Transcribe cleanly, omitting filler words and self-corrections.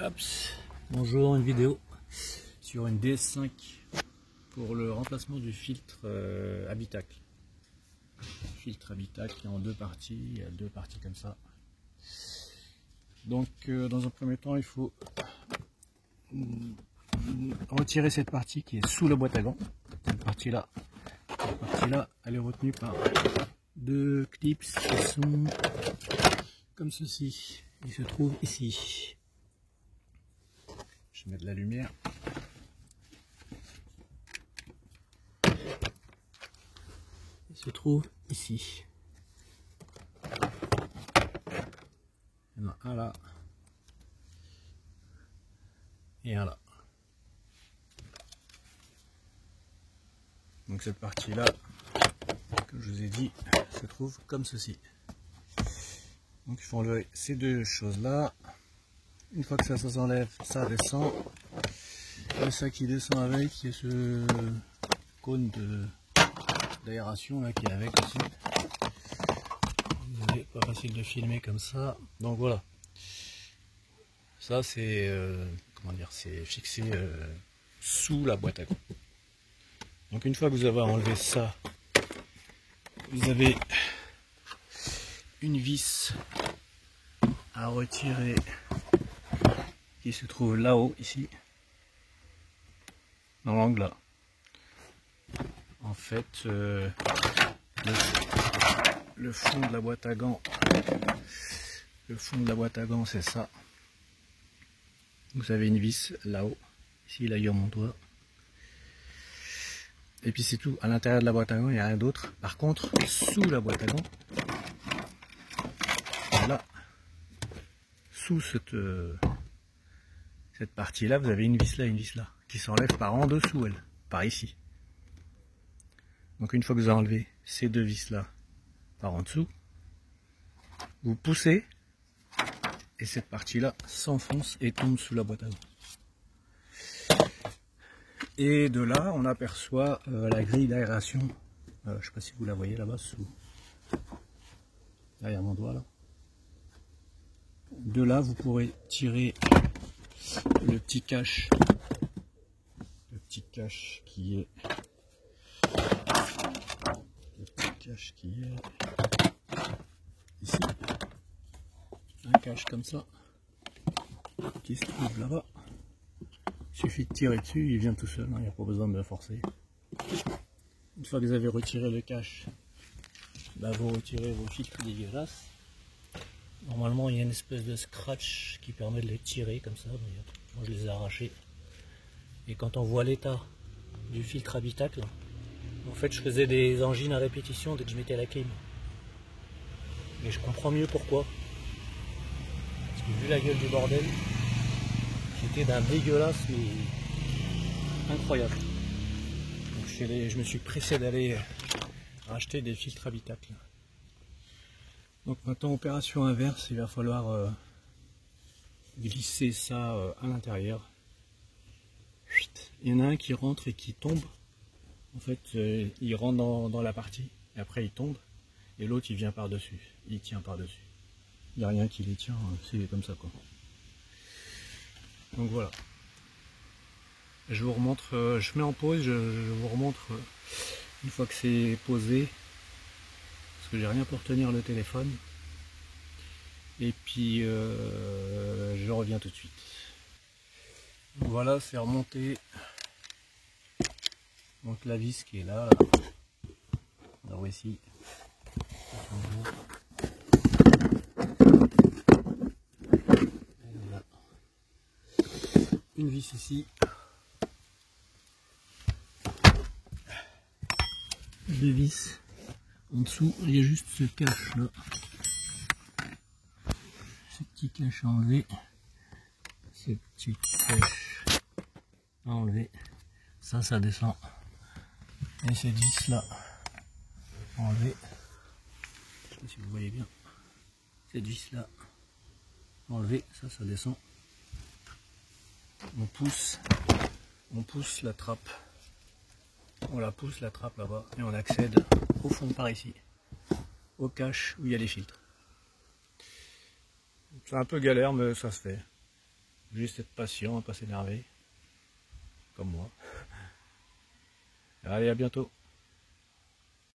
Hops. Bonjour, une vidéo sur une DS5 pour le remplacement du filtre habitacle. Filtre habitacle qui est en deux parties, il y a deux parties comme ça. Donc dans un premier temps il faut retirer cette partie qui est sous la boîte à gants. Cette partie là elle est retenue par deux clips qui sont comme ceci. Il se trouve ici. Je vais mettre de la lumière. Il se trouve ici. Il y en a un là. Et un là. Donc cette partie là, comme je vous ai dit, se trouve comme ceci. Donc il faut enlever ces deux choses là. Une fois que ça s'enlève, ça descend. Le sac qui descend avec, il y a ce cône d'aération là qui est avec aussi. Désolé, pas facile de filmer comme ça. Donc voilà. Ça c'est comment dire, c'est fixé sous la boîte à gants. Donc une fois que vous avez enlevé ça, vous avez une vis à retirer qui se trouve là-haut, ici, dans l'angle là. En fait, le fond de la boîte à gants, c'est ça. Vous avez une vis là-haut, ici, là, il y a mon doigt. Et puis c'est tout. À l'intérieur de la boîte à gants, il n'y a rien d'autre. Par contre, sous la boîte à gants, là, sous cette partie-là, vous avez une vis là, qui s'enlève par en dessous, elle, par ici. Donc une fois que vous avez enlevé ces deux vis-là par en dessous, vous poussez, et cette partie-là s'enfonce et tombe sous la boîte à gants. Et de là, on aperçoit la grille d'aération. Je ne sais pas si vous la voyez là-bas, sous derrière mon doigt là. De là, vous pourrez tirer le petit cache qui est ici, un cache comme ça qui se trouve là-bas. Il suffit de tirer dessus, il vient tout seul, il n'y a pas besoin de le forcer. Une fois que vous avez retiré le cache, vous retirez vos filtres dégueulasses. Normalement il y a une espèce de scratch qui permet de les tirer comme ça. Moi je les ai arrachés. Et quand on voit l'état du filtre habitacle, en fait je faisais des angines à répétition dès que je mettais la clim. Mais je comprends mieux pourquoi. Parce que vu la gueule du bordel, c'était d'un dégueulasse mais incroyable. Donc je me suis pressé d'aller racheter des filtres habitacle. Donc maintenant opération inverse, il va falloir glisser ça à l'intérieur. Il y en a un qui rentre et qui tombe. En fait, il rentre dans la partie et après il tombe. Et l'autre il vient par-dessus, il tient par-dessus. Il n'y a rien qui les tient, c'est comme ça quoi. Donc voilà. Je vous remontre, je mets en pause, je vous remontre une fois que c'est posé. Parce que j'ai rien pour tenir le téléphone. Et puis je reviens tout de suite. Voilà, c'est remonté. Donc la vis qui est là. Alors ici. Voilà. Une vis ici. Deux vis. En dessous, il y a juste ce cache là. Ce petit cache à enlever. Ce petit cache à enlever. Ça descend. Et cette vis là à enlever. Je sais pas si vous voyez bien. Cette vis là à enlever. Ça descend. On pousse la trappe. On la pousse la trappe là-bas et on accède au fond par ici, au cache où il y a les filtres. C'est un peu galère mais ça se fait. Juste être patient, pas s'énerver. Comme moi. Allez, à bientôt.